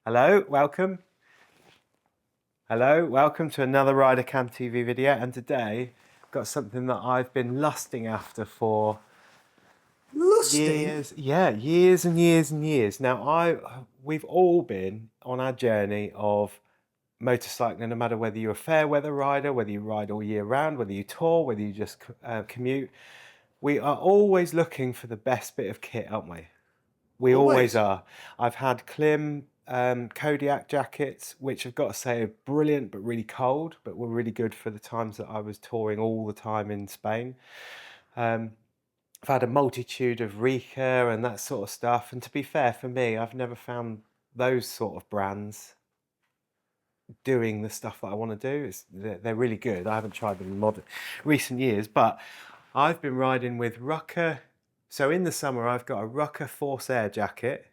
Hello, welcome. Hello, welcome to another Rider Cam TV video, and today I've got something that I've been lusting after for years. Yeah, years and years and years. Now, we've all been on our journey of motorcycling, no matter whether you're a fair weather rider, whether you ride all year round, whether you tour, whether you just commute. We are always looking for the best bit of kit, aren't we? We always are. I've had Klim Kodiak jackets, which I've got to say are brilliant, but really cold, but were really good for the times that I was touring all the time in Spain. I've had a multitude of Rukka and that sort of stuff. And to be fair, for me, I've never found those sort of brands doing the stuff that I want to do. They're really good. I haven't tried them in recent years, but I've been riding with Rukka. So in the summer, I've got a Rukka Force Air jacket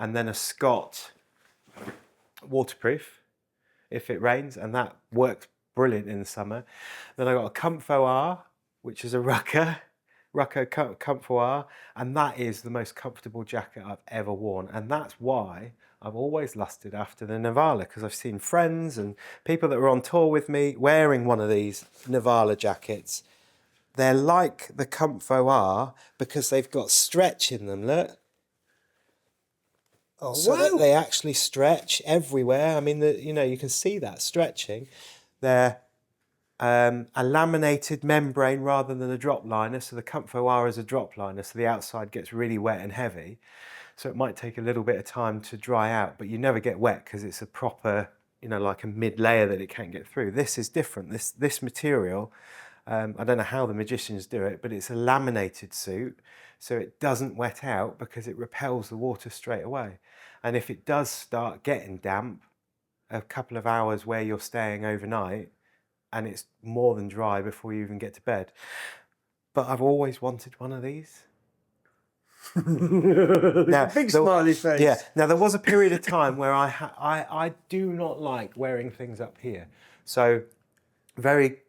and then a Scott waterproof if it rains, and that works brilliant in the summer. Then I got a Comfo R, which is a Rukka Comfo R, and that is the most comfortable jacket I've ever worn. And that's why I've always lusted after the Nivala, because I've seen friends and people that were on tour with me wearing one of these Nivala jackets. They're like the Comfo R because they've got stretch in them, look. Oh, so wow. that they actually stretch everywhere. I mean, you can see that stretching. They're a laminated membrane rather than a drop liner. So the Comfo R is a drop liner, so the outside gets really wet and heavy. So it might take a little bit of time to dry out, but you never get wet because it's a proper, like a mid-layer that it can't get through. This is different. This material, I don't know how the magicians do it, but it's a laminated suit, so it doesn't wet out because it repels the water straight away. And if it does start getting damp, a couple of hours where you're staying overnight, and it's more than dry before you even get to bed. But I've always wanted one of these. Now, big smiley face. Yeah. Now there was a period of time where I do not like wearing things up here. So very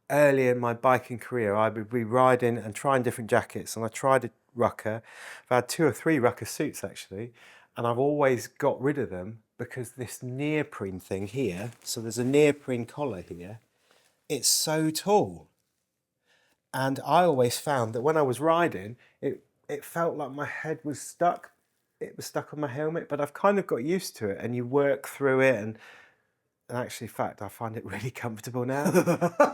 early in my biking career, I would be riding and trying different jackets, and I tried a Rukka. I've had 2 or 3 Rukka suits actually, and I've always got rid of them because this neoprene thing here, so there's a neoprene collar here, it's so tall. And I always found that when I was riding, it felt like my head was stuck. It was stuck on my helmet, but I've kind of got used to it, and you work through it, and actually, in fact, I find it really comfortable now.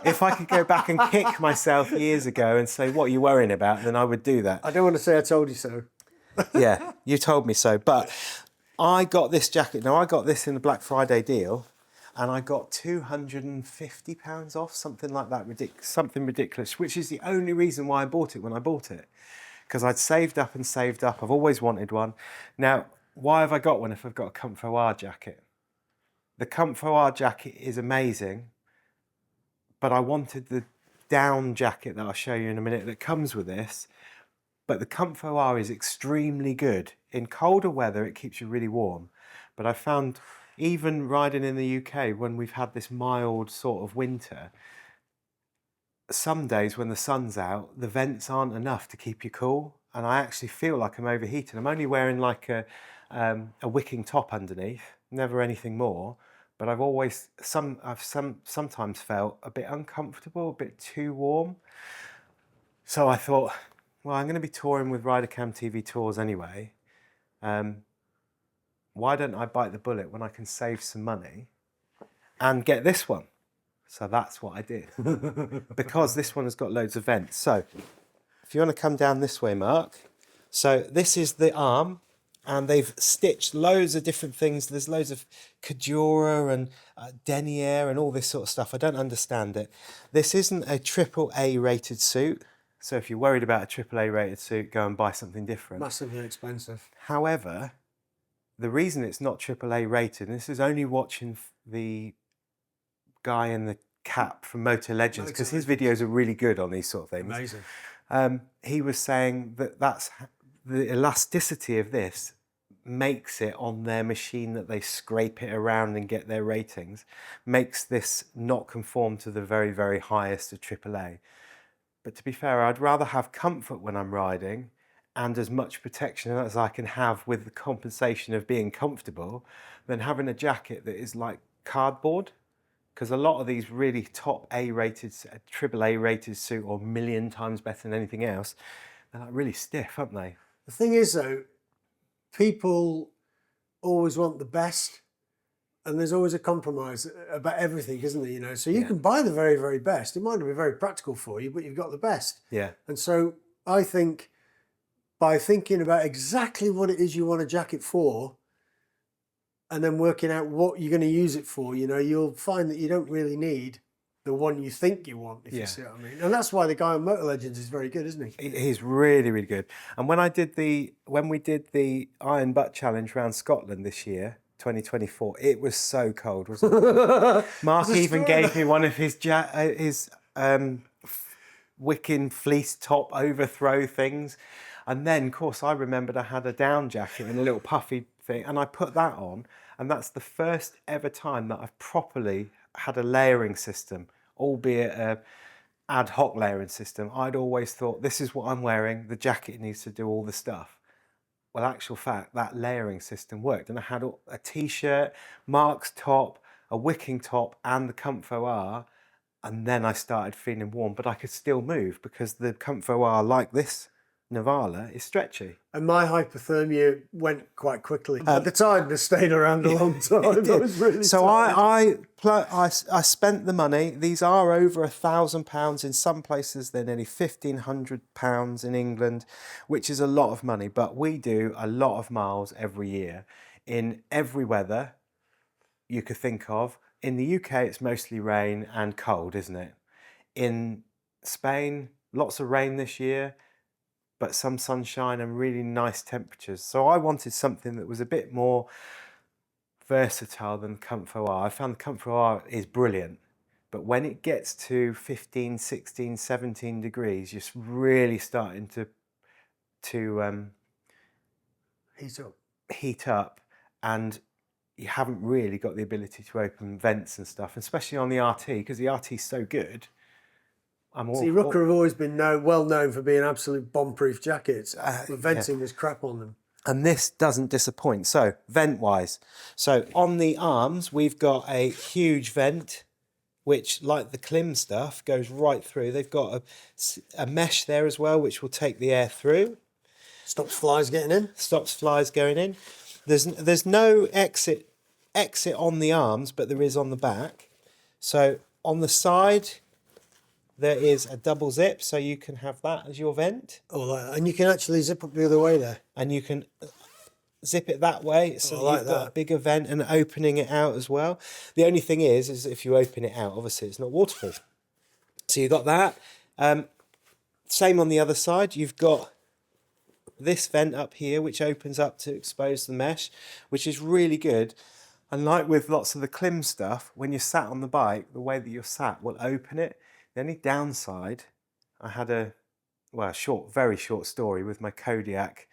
If I could go back and kick myself years ago and say, what are you worrying about, then I would do that. I don't want to say I told you so. Yeah, you told me so. But I got this jacket. Now, I got this in the Black Friday deal, and I got £250 off, something like that, something ridiculous, which is the only reason why I bought it when I bought it. Because I'd saved up and saved up. I've always wanted one. Now, why have I got one if I've got a Comfo R jacket? The Comfo R jacket is amazing, but I wanted the down jacket that I'll show you in a minute that comes with this. But the Comfo R is extremely good. In colder weather, it keeps you really warm. But I found even riding in the UK, when we've had this mild sort of winter, some days when the sun's out, the vents aren't enough to keep you cool. And I actually feel like I'm overheated. I'm only wearing like a wicking top underneath, never anything more. But I've sometimes felt a bit uncomfortable, a bit too warm. So I thought, well, I'm going to be touring with Rider Cam TV Tours anyway. Why don't I bite the bullet when I can save some money and get this one? So that's what I did. Because this one has got loads of vents. So if you want to come down this way, Mark. So this is the arm. And they've stitched loads of different things. There's loads of Cajora and denier and all this sort of stuff. I don't understand it. This isn't a AAA rated suit. So if you're worried about a AAA rated suit, go and buy something different. Massively expensive. However, the reason it's not AAA rated, and this is only watching the guy in the cap from Moto Legends, because his videos are really good on these sort of things. Amazing. He was saying that that's the elasticity of this makes it on their machine that they scrape it around and get their ratings, makes this not conform to the very, very highest of AAA. But to be fair, I'd rather have comfort when I'm riding and as much protection as I can have with the compensation of being comfortable, than having a jacket that is like cardboard. Because a lot of these really top A-rated, triple A-rated suit, or 1,000,000 times better than anything else, they're like really stiff, aren't they? The thing is, though, people always want the best, and there's always a compromise about everything, isn't there? You know, so you can buy the very, very best. It might not be very practical for you, but you've got the best. Yeah. And so I think by thinking about exactly what it is you want a jacket for, and then working out what you're going to use it for, you know, you'll find that you don't really need the one you think you want, if you see what I mean. And that's why the guy on Motor Legends is very good, isn't he? He's really, really good. And when we did the Iron Butt Challenge around Scotland this year, 2024, it was so cold, wasn't it? Mark even gave me one of his wicking fleece top overthrow things. And then, of course, I remembered I had a down jacket and a little puffy thing, and I put that on, and that's the first ever time that I've properly had a layering system, albeit a ad hoc layering system. I'd always thought, this is what I'm wearing, the jacket needs to do all the stuff. Well, actual fact, that layering system worked, and I had a t-shirt, Mark's top, a wicking top, and the Comfo R, and then I started feeling warm, but I could still move because the Comfo R, like this Nivala, is stretchy. And my hypothermia went quite quickly. At the time, it stayed around a long time. I was really so tired. I spent the money. These are over £1,000 in some places. They're nearly £1,500 in England, which is a lot of money. But we do a lot of miles every year in every weather you could think of. In the UK, it's mostly rain and cold, isn't it? In Spain, lots of rain this year, but some sunshine and really nice temperatures. So I wanted something that was a bit more versatile than the Comfo R. I found the Comfo R is brilliant, but when it gets to 15, 16, 17 degrees, you're really starting to heat up, and you haven't really got the ability to open vents and stuff, especially on the RT, because the RT is so good. Rukka have always been well known for being absolute bomb-proof jackets. The venting is crap on them. And this doesn't disappoint. So, vent-wise. So, on the arms, we've got a huge vent, which, like the Klim stuff, goes right through. They've got a mesh there as well, which will take the air through. Stops flies getting in. Stops flies going in. There's no exit on the arms, but there is on the back. So, on the side, there is a double zip, so you can have that as your vent. Oh, and you can actually zip up the other way there. And you can zip it that way, so you've got a bigger vent and opening it out as well. The only thing is if you open it out, obviously it's not waterproof. So you've got that. Same on the other side. You've got this vent up here, which opens up to expose the mesh, which is really good. And like with lots of the Klim stuff, when you're sat on the bike, the way that you're sat will open it. The only downside, I had a very short story with my Kodiak,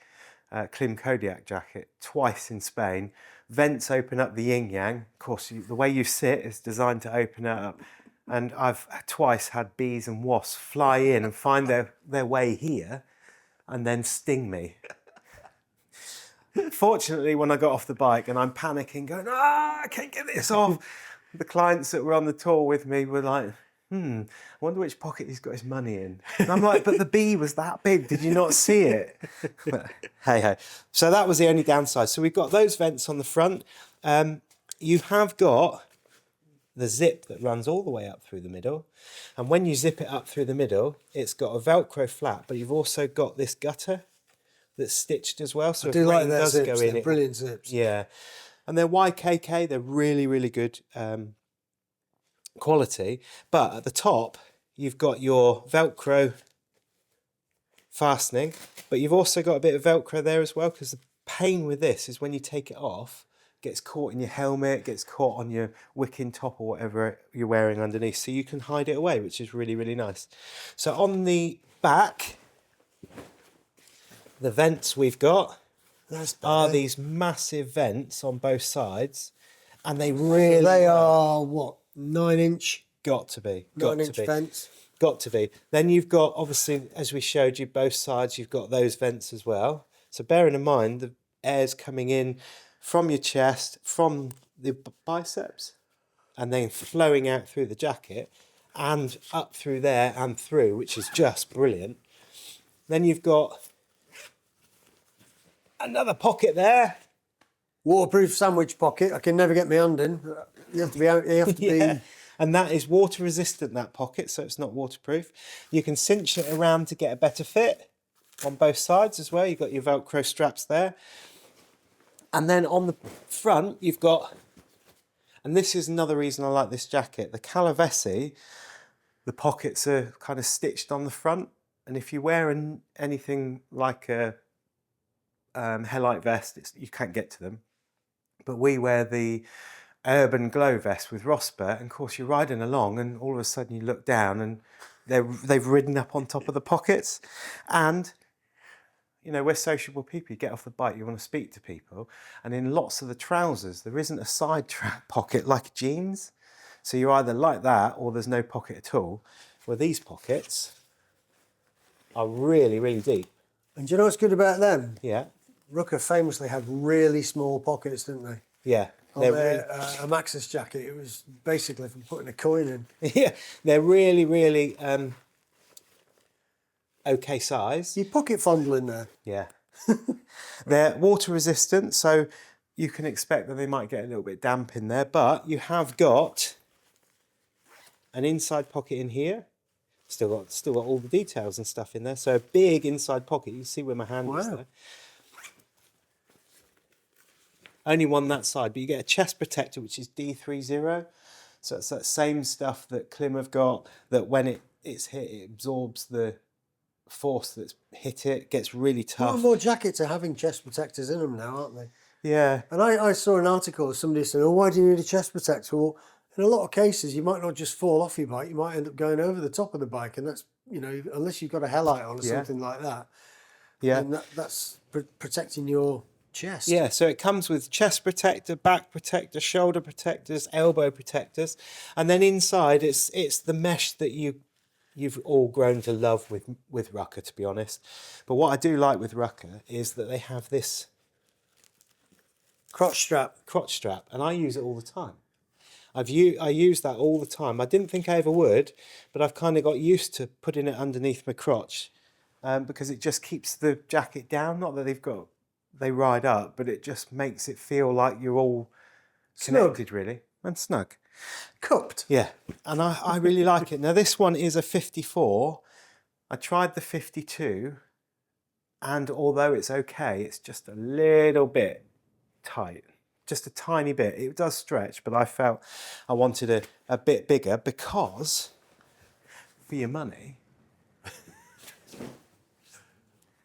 Klim Kodiak jacket, twice in Spain. Vents open up the yin-yang. Of course, the way you sit is designed to open it up. And I've twice had bees and wasps fly in and find their way here and then sting me. Fortunately, when I got off the bike and I'm panicking, going, I can't get this off, the clients that were on the tour with me were like, I wonder which pocket he's got his money in. And I'm like, but the bee was that big. Did you not see it? But, hey. So that was the only downside. So we've got those vents on the front. You have got the zip that runs all the way up through the middle. And when you zip it up through the middle, it's got a Velcro flap, but you've also got this gutter that's stitched as well. So I do like that zips. They're brilliant zips. Yeah. And they're YKK. They're really, really good quality, but at the top you've got your Velcro fastening, but you've also got a bit of Velcro there as well, because the pain with this is when you take it off, it gets caught in your helmet, gets caught on your wicking top or whatever you're wearing underneath, so you can hide it away, which is really, really nice. So on the back, the vents we've got are these massive vents on both sides, and they are what, 9-inch? Got to be 9-inch vents. got to be. Then you've got, obviously, as we showed you, both sides, you've got those vents as well. So bearing in mind, the air's coming in from your chest, from the biceps, and then flowing out through the jacket and up through there and through, which is just brilliant. Then you've got another pocket there. Waterproof sandwich pocket. I can never get my hand in. You have to be out. You have to Yeah. be. And that is water resistant, that pocket, so it's not waterproof. You can cinch it around to get a better fit on both sides as well. You've got your Velcro straps there. And then on the front, you've got, and this is another reason I like this jacket, the Calavesi, the pockets are kind of stitched on the front. And if you wear anything like a Hellite vest, you can't get to them. But we wear the Urban Glow vest with Rosper, and of course you're riding along and all of a sudden you look down and they've ridden up on top of the pockets. And you know, we're sociable people. You get off the bike, you want to speak to people, and in lots of the trousers there isn't a side pocket like jeans, so you're either like that or there's no pocket at all. Well, these pockets are really, really deep. And do you know what's good about them? Yeah. Rukka famously had really small pockets, didn't they? Yeah. On their a Maxxis jacket, it was basically from putting a coin in. Yeah, they're really, really okay size. You pocket fondle in there. Yeah. They're water resistant, so you can expect that they might get a little bit damp in there, but you have got an inside pocket in here. Still got all the details and stuff in there. So a big inside pocket. You can see where my hand is there. Only one that side, but you get a chest protector, which is D30. So it's that same stuff that Klim have got, that when it's hit, it absorbs the force that's hit it, gets really tough. More and more jackets are having chest protectors in them now, aren't they? Yeah. And I saw an article of somebody saying, oh, why do you need a chest protector? Well, in a lot of cases, you might not just fall off your bike, you might end up going over the top of the bike, and that's, you know, unless you've got a Hellite on or something like that, and that's protecting your chest. Yeah, so it comes with chest protector, back protector, shoulder protectors, elbow protectors, and then inside it's the mesh that you've all grown to love with Rukka, to be honest. But what I do like with Rukka is that they have this crotch strap, and I use it all the time. I use that all the time. I didn't think I ever would, but I've kind of got used to putting it underneath my crotch because it just keeps the jacket down. Not that they ride up, but it just makes it feel like you're all connected, really, and snug. Cupped. Yeah, and I really like it. Now, this one is a 54. I tried the 52, and although it's okay, it's just a little bit tight. Just a tiny bit. It does stretch, but I felt I wanted a bit bigger because, for your money...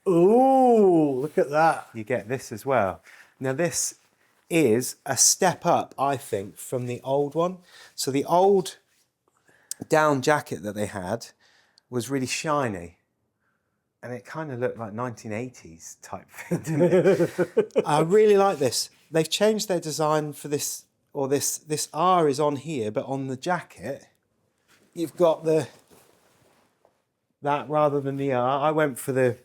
Ooh, look at that. You get this as well. Now, this is a step up, I think, from the old one. So the old down jacket that they had was really shiny. And it kind of looked like 1980s type thing, didn't it? I really like this. They've changed their design for this, or this R is on here, but on the jacket, you've got that rather than the R. I went for the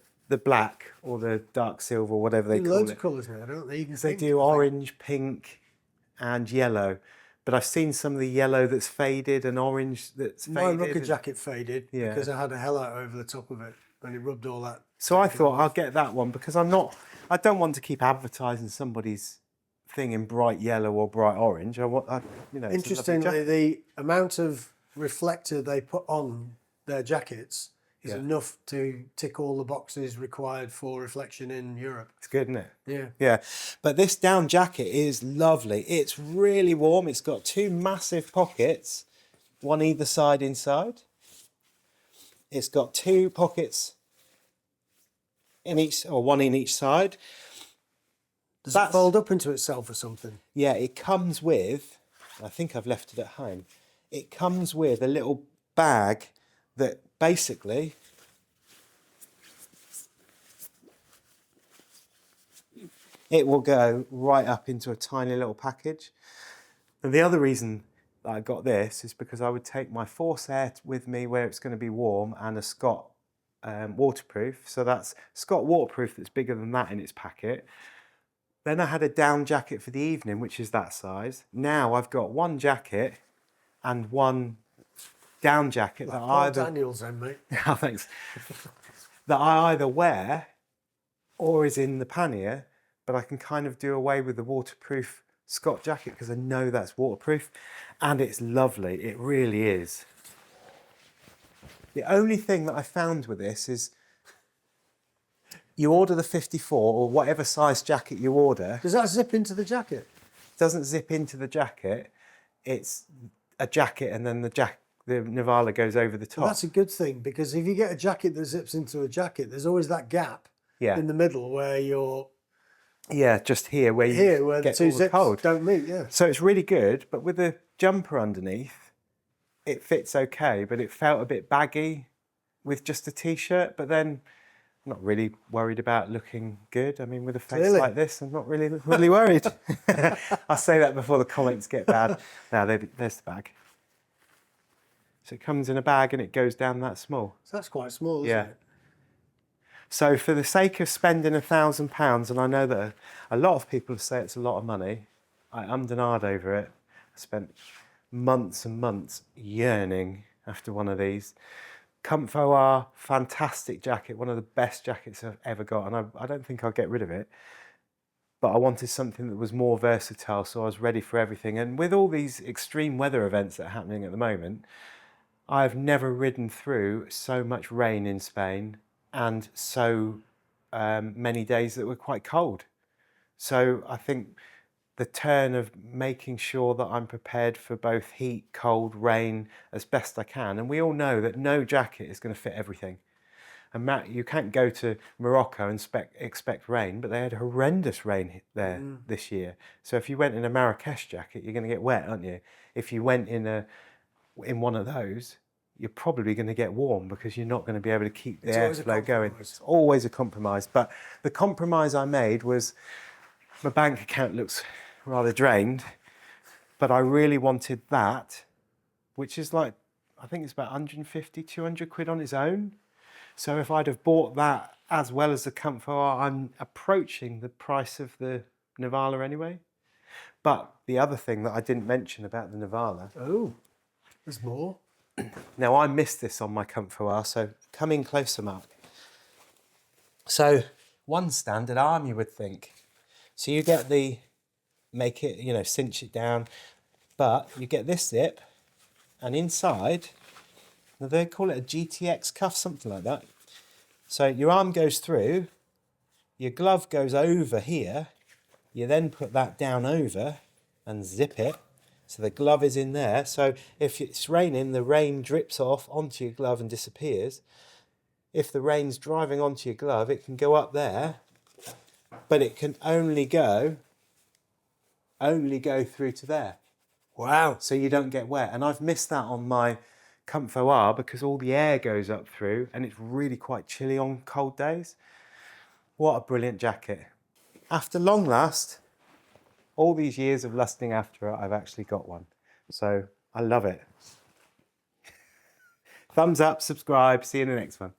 black or the dark silver, or whatever they call it. Loads of colours now, don't they? They do orange, pink, and yellow. But I've seen some of the yellow that's faded and orange that's faded. My Rukka jacket faded because I had a Hellite over the top of it, and it rubbed all that. So I thought I'll get that one because I don't want to keep advertising somebody's thing in bright yellow or bright orange. Interestingly, the amount of reflector they put on their jackets is enough to tick all the boxes required for reflection in Europe. It's good, isn't it? Yeah. Yeah. But this down jacket is lovely. It's really warm. It's got two massive pockets, one either side inside. It's got two pockets in each, or one in each side. Does it fold up into itself or something? Yeah, it comes with, I think I've left it at home, it comes with a little bag that basically it will go right up into a tiny little package. And the other reason that I got this is because I would take my Force Air with me where it's going to be warm and a Scott waterproof. So that's Scott waterproof that's bigger than that in its packet. Then I had a down jacket for the evening, which is that size. Now I've got one jacket and one down jacket that I either... Daniels then, mate. Oh, thanks. That I either wear or is in the pannier, but I can kind of do away with the waterproof Scott jacket because I know that's waterproof and it's lovely. It really is. The only thing that I found with this is you order the 54 or whatever size jacket you order. Does that zip into the jacket? It doesn't zip into the jacket. It's a jacket and then the Nivala goes over the top. Well, that's a good thing because if you get a jacket that zips into a jacket, there's always that gap in the middle where you're... Yeah, just here where you the two zips cold. don't meet, yeah. So it's really good, but with the jumper underneath, it fits okay, but it felt a bit baggy with just a t-shirt, but then I'm not really worried about looking good. I mean, with a face like this, I'm not really worried. I'll say that before the comments get bad. Now, there's the bag. So it comes in a bag and it goes down that small. So that's quite small, isn't it? So for the sake of spending £1,000, and I know that a lot of people say it's a lot of money, I ummed and ahed over it. I spent months and months yearning after one of these. Comfort, fantastic jacket, one of the best jackets I've ever got, and I don't think I'll get rid of it. But I wanted something that was more versatile, so I was ready for everything. And with all these extreme weather events that are happening at the moment, I've never ridden through so much rain in Spain and so many days that were quite cold. So I think the turn of making sure that I'm prepared for both heat, cold, rain as best I can. And we all know that no jacket is going to fit everything. And Matt, you can't go to Morocco and expect rain, but they had horrendous rain there this year. So if you went in a Marrakesh jacket, you're going to get wet, aren't you? If you went in one of those, you're probably going to get warm because you're not going to be able to keep the airflow going. It's always a compromise. But the compromise I made was my bank account looks rather drained, but I really wanted that, which is like, I think it's about 150, 200 quid on its own. So if I'd have bought that as well as the Comfort, I'm approaching the price of the Nivala anyway. But the other thing that I didn't mention about the Nivala. Oh, there's more. Now I missed this on my Comfort, so come in closer, Mark. So one standard arm you would think. So you get make it, cinch it down, but you get this zip, and inside, now they call it a GTX cuff, something like that. So your arm goes through, your glove goes over here, you then put that down over and zip it. So the glove is in there. So if it's raining, the rain drips off onto your glove and disappears. If the rain's driving onto your glove, it can go up there, but it can only go through to there. Wow. So you don't get wet. And I've missed that on my Comfort R because all the air goes up through and it's really quite chilly on cold days. What a brilliant jacket. After long last, all these years of lusting after it, I've actually got one. So I love it. Thumbs up, subscribe, see you in the next one.